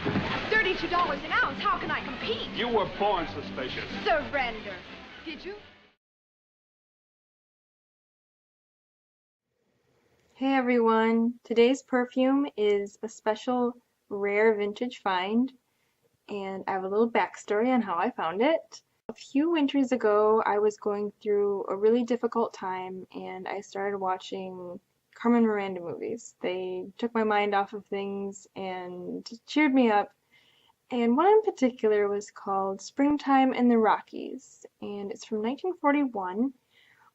$32 an ounce. How can I compete? You were born suspicious. Surrender. Did you? Hey everyone, today's perfume is a special rare vintage find, and I have a little backstory on how I found it. A few winters ago I was going through a really difficult time and I started watching Carmen Miranda movies. They took my mind off of things and cheered me up, and one in particular was called Springtime in the Rockies, and it's from 1941.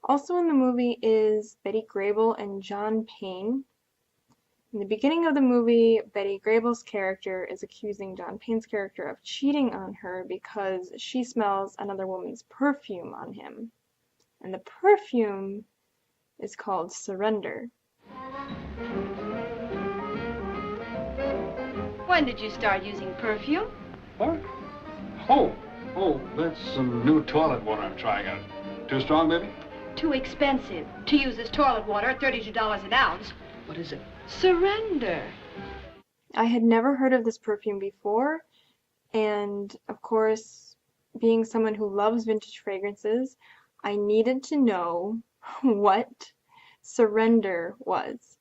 Also in the movie is Betty Grable and John Payne. In the beginning of the movie, Betty Grable's character is accusing John Payne's character of cheating on her because she smells another woman's perfume on him. And the perfume is called Surrender. When did you start using perfume? What? Oh, that's some new toilet water I'm trying out. Too strong, baby? Too expensive to use as toilet water, $32 an ounce. What is it? Surrender. I had never heard of this perfume before, and of course, being someone who loves vintage fragrances, I needed to know what Surrender was.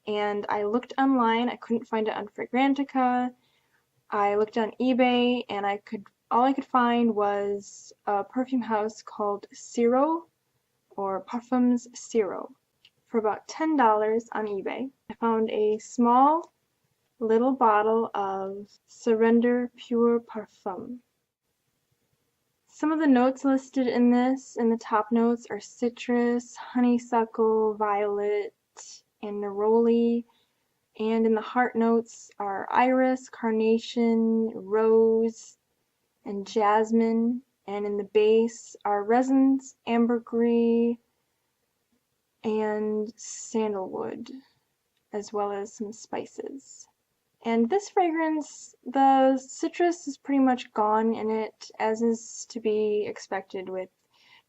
And I looked online, I couldn't find it on Fragrantica. I looked on eBay, and all I could find was a perfume house called Ciro, or Parfums Ciro, for about $10 on eBay. I found a small little bottle of Surrender Pure Parfum. Some of the notes listed in the top notes are citrus, honeysuckle, violet, and neroli, and in the heart notes are iris, carnation, rose, and jasmine. And in the base are resins, ambergris, and sandalwood, as well as some spices. And this fragrance, the citrus is pretty much gone in it, as is to be expected with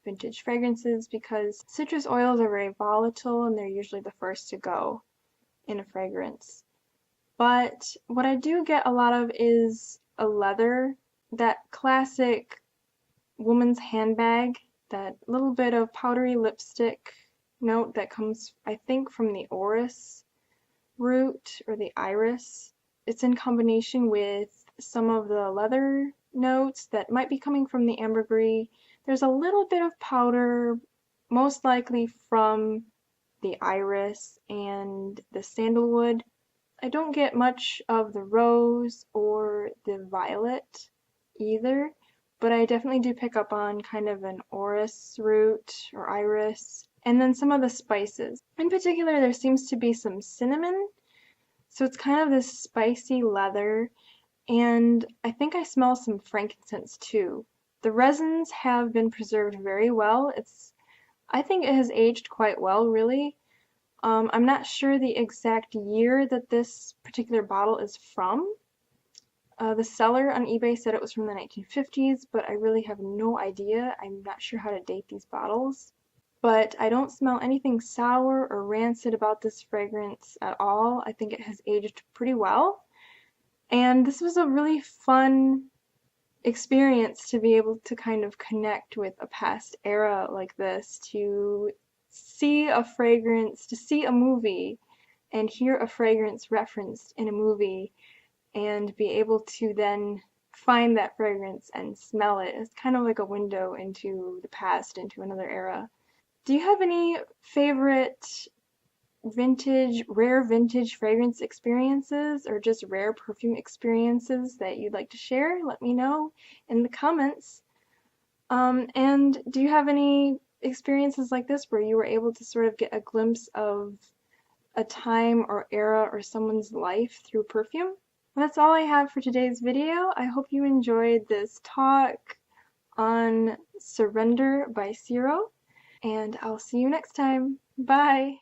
vintage fragrances, because citrus oils are very volatile and they're usually the first to go in a fragrance. But what I do get a lot of is a leather, that classic woman's handbag, that little bit of powdery lipstick note that comes, I think, from the orris root or the iris. It's in combination with some of the leather notes that might be coming from the ambergris. There's a little bit of powder, most likely from the iris and the sandalwood. I don't get much of the rose or the violet either, but I definitely do pick up on kind of an orris root or iris, and then some of the spices. In particular, there seems to be some cinnamon, so it's kind of this spicy leather, and I think I smell some frankincense too. The resins have been preserved very well. I think it has aged quite well, really. I'm not sure the exact year that this particular bottle is from. The seller on eBay said it was from the 1950s, but I really have no idea. I'm not sure how to date these bottles. But I don't smell anything sour or rancid about this fragrance at all. I think it has aged pretty well. And this was a really fun experience to be able to kind of connect with a past era like this, to see a fragrance, to see a movie and hear a fragrance referenced in a movie, and be able to then find that fragrance and smell it. It's kind of like a window into the past, into another era. Do you have any favorite rare vintage fragrance experiences, or just rare perfume experiences that you'd like to share? Let me know in the comments. And do you have any experiences like this where you were able to sort of get a glimpse of a time or era or someone's life through perfume? Well, that's all I have for today's video. I hope you enjoyed this talk on Surrender by Ciro, and I'll see you next time. Bye!